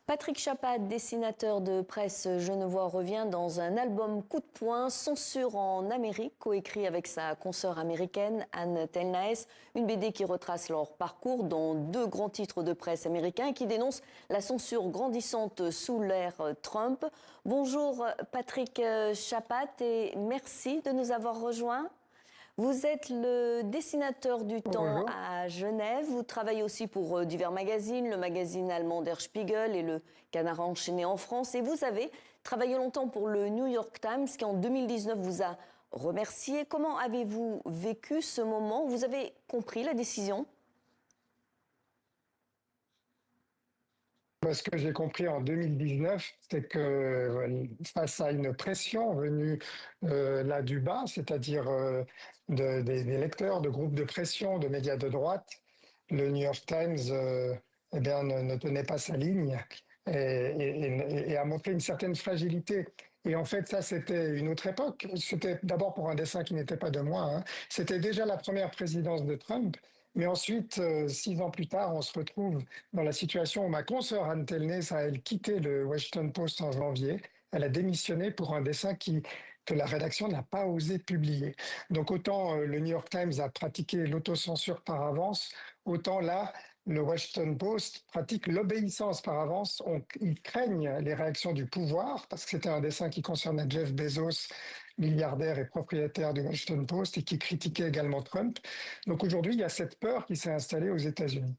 Patrick Chapat, dessinateur de presse genevois, revient dans un album coup de poing, Censure en Amérique, coécrit avec sa consoeur américaine Anne Telnaes, une BD qui retrace leur parcours dans deux grands titres de presse américains et qui dénonce la censure grandissante sous l'ère Trump. Bonjour Patrick Chapat et merci de nous avoir rejoints. Vous êtes le dessinateur du Temps Bonjour. à Genève. Vous travaillez aussi pour divers magazines, le magazine allemand Der Spiegel et le Canard enchaîné en France. Et vous avez travaillé longtemps pour le New York Times qui en 2019 vous a remercié. Comment avez-vous vécu ce moment? Vous avez compris la décision? Ce que j'ai compris en 2019, c'est que face à une pression venue là du bas, c'est-à-dire des lecteurs, de groupes de pression, de médias de droite, le New York Times eh bien, ne tenait pas sa ligne et a montré une certaine fragilité. Et en fait, ça, c'était une autre époque. C'était d'abord pour un dessin qui n'était pas de moi, hein. C'était déjà la première présidence de Trump. Mais ensuite, 6 ans plus tard, on se retrouve dans la situation où ma consoeur Anne Telnès a elle quitté le Washington Post en janvier. Elle a démissionné pour un dessin que la rédaction n'a pas osé publier. Donc autant le New York Times a pratiqué l'autocensure par avance, autant là, le Washington Post pratique l'obéissance par avance. Ils craignent les réactions du pouvoir, parce que c'était un dessin qui concernait Jeff Bezos, milliardaire et propriétaire du Washington Post, et qui critiquait également Trump. Donc aujourd'hui, il y a cette peur qui s'est installée aux États-Unis.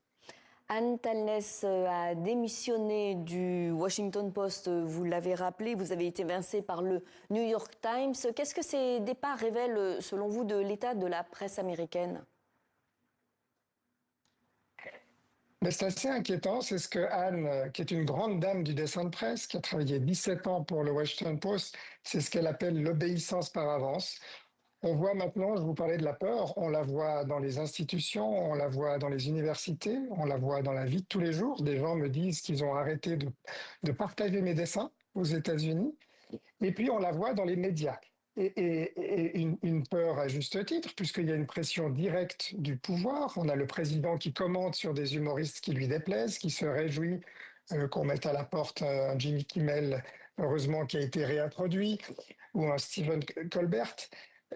Anne Telnaes a démissionné du Washington Post, vous l'avez rappelé, vous avez été évincé par le New York Times. Qu'est-ce que ces départs révèlent, selon vous, de l'état de la presse américaine? Mais c'est assez inquiétant, c'est ce que Anne, qui est une grande dame du dessin de presse, qui a travaillé 17 ans pour le Washington Post, c'est ce qu'elle appelle l'obéissance par avance. On voit maintenant, je vous parlais de la peur, on la voit dans les institutions, on la voit dans les universités, on la voit dans la vie de tous les jours. Des gens me disent qu'ils ont arrêté de partager mes dessins aux États-Unis. Et puis on la voit dans les médias. Et une peur à juste titre, puisqu'il y a une pression directe du pouvoir. On a le président qui commente sur des humoristes qui lui déplaisent, qui se réjouit qu'on mette à la porte un Jimmy Kimmel, heureusement qui a été réintroduit, ou un Stephen Colbert.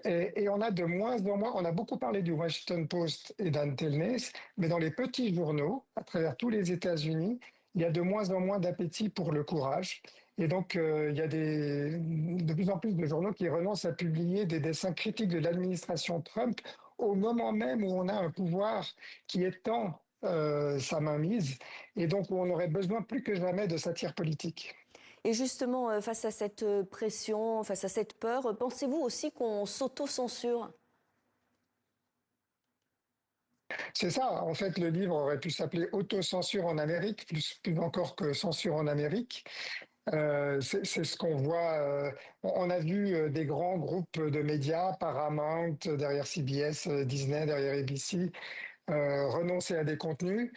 Et on a de moins en moins, on a beaucoup parlé du Washington Post et d'Anne Telnès, mais dans les petits journaux, à travers tous les États-Unis, il y a de moins en moins d'appétit pour le courage. Et donc, il y a de plus en plus de journaux qui renoncent à publier des dessins critiques de l'administration Trump au moment même où on a un pouvoir qui étend sa mainmise et donc où on aurait besoin plus que jamais de satire politique. Et justement, face à cette pression, face à cette peur, pensez-vous aussi qu'on s'auto-censure? C'est ça, en fait, le livre aurait pu s'appeler Autocensure en Amérique, plus encore que Censure en Amérique. C'est ce qu'on voit. On a vu des grands groupes de médias, Paramount derrière CBS, Disney derrière ABC, renoncer à des contenus.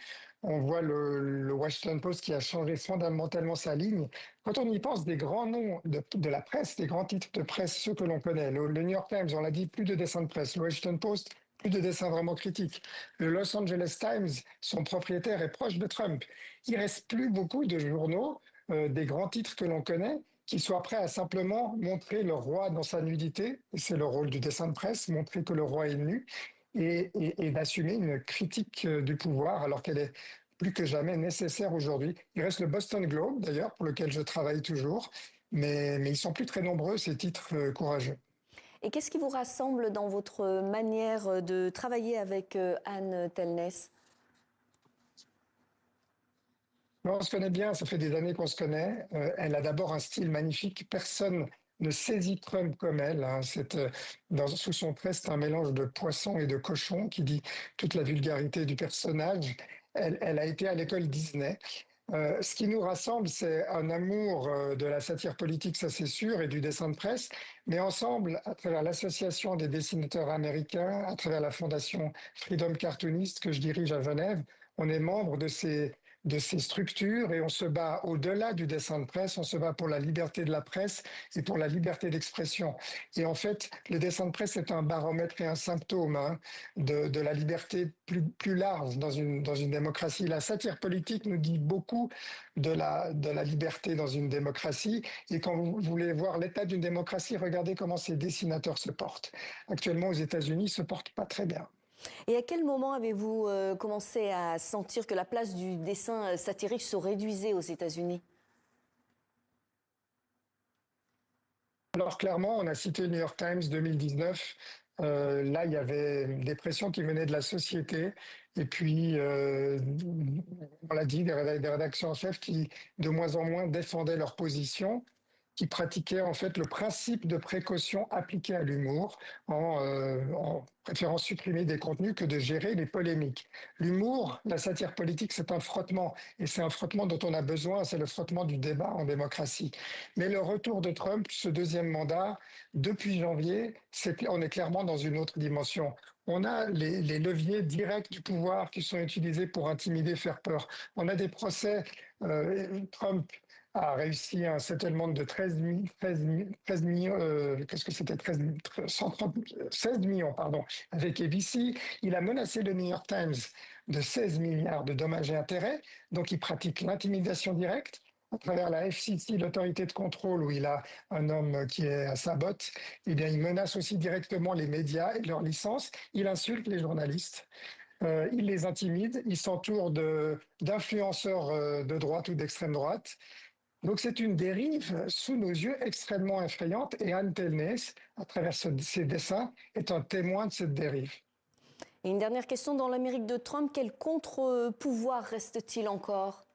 On voit le Washington Post qui a changé fondamentalement sa ligne. Quand on y pense, des grands noms de la presse, des grands titres de presse, ceux que l'on connaît, le New York Times, on l'a dit, plus de dessins de presse. Le Washington Post, plus de dessins vraiment critiques. Le Los Angeles Times, son propriétaire est proche de Trump. Il reste plus beaucoup de journaux, des grands titres que l'on connaît, qui soient prêts à simplement montrer le roi dans sa nudité. C'est le rôle du dessin de presse, montrer que le roi est nu et d'assumer une critique du pouvoir alors qu'elle est plus que jamais nécessaire aujourd'hui. Il reste le Boston Globe, d'ailleurs, pour lequel je travaille toujours, mais ils sont plus très nombreux, ces titres courageux. Et qu'est-ce qui vous rassemble dans votre manière de travailler avec Anne Telnaes? On se connaît bien, ça fait des années qu'on se connaît. Elle a d'abord un style magnifique. Personne ne saisit Trump comme elle, hein. Sous son trait, c'est un mélange de poisson et de cochon qui dit toute la vulgarité du personnage. Elle a été à l'école Disney. Ce qui nous rassemble, c'est un amour de la satire politique, ça c'est sûr, et du dessin de presse, mais ensemble, à travers l'association des dessinateurs américains, à travers la fondation Freedom Cartoonist que je dirige à Genève, on est membre de ces structures et on se bat au-delà du dessin de presse, on se bat pour la liberté de la presse et pour la liberté d'expression. Et en fait, le dessin de presse est un baromètre et un symptôme de la liberté plus large dans une démocratie. La satire politique nous dit beaucoup de la liberté dans une démocratie. Et quand vous voulez voir l'état d'une démocratie, regardez comment ces dessinateurs se portent. Actuellement, aux États-Unis, ils ne se portent pas très bien. Et à quel moment avez-vous commencé à sentir que la place du dessin satirique se réduisait aux États-Unis? Alors clairement, on a cité le New York Times 2019. Là, il y avait des pressions qui venaient de la société. Et puis, on l'a dit, des rédactions en chef qui de moins en moins défendaient leur position, qui pratiquaient en fait le principe de précaution appliqué à l'humour en préférant supprimer des contenus que de gérer les polémiques. L'humour, la satire politique, c'est un frottement. Et c'est un frottement dont on a besoin, c'est le frottement du débat en démocratie. Mais le retour de Trump, ce deuxième mandat, depuis janvier, on est clairement dans une autre dimension. On a les leviers directs du pouvoir qui sont utilisés pour intimider, faire peur. On a des procès. Trump a réussi un settlement de 13 millions, qu'est-ce que c'était 16 millions, pardon, avec ABC. Il a menacé le New York Times de 16 milliards de dommages et intérêts. Donc, il pratique l'intimidation directe à travers la FCC, l'autorité de contrôle, où il a un homme qui est à sa botte. Eh bien, il menace aussi directement les médias et leurs licences. Il insulte les journalistes. Il les intimide. Il s'entoure d'influenceurs de droite ou d'extrême droite. Donc c'est une dérive sous nos yeux extrêmement effrayante et Anne Telnès, à travers ses dessins, est un témoin de cette dérive. Et une dernière question, dans l'Amérique de Trump, quel contre-pouvoir reste-t-il encore?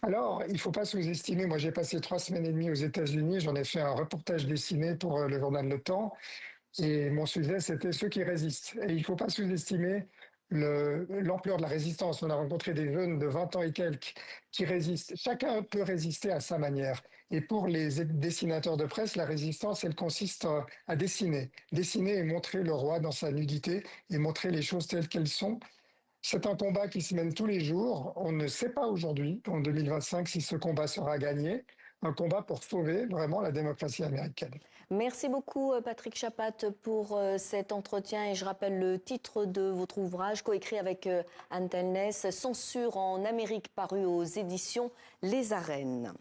Alors, il ne faut pas sous-estimer, moi j'ai passé 3 semaines et demie aux États-Unis, j'en ai fait un reportage dessiné pour le journal Le Temps, et mon sujet c'était ceux qui résistent. Et il ne faut pas sous-estimer l'ampleur de la résistance. On a rencontré des jeunes de 20 ans et quelques qui résistent. Chacun peut résister à sa manière. Et pour les dessinateurs de presse, la résistance, elle consiste à dessiner. Dessiner et montrer le roi dans sa nudité et montrer les choses telles qu'elles sont. C'est un combat qui se mène tous les jours. On ne sait pas aujourd'hui, en 2025, si ce combat sera gagné. Un combat pour sauver vraiment la démocratie américaine. Merci beaucoup Patrick Chapat pour cet entretien et je rappelle le titre de votre ouvrage coécrit avec Anne Telnès, Censure en Amérique, paru aux éditions Les Arènes.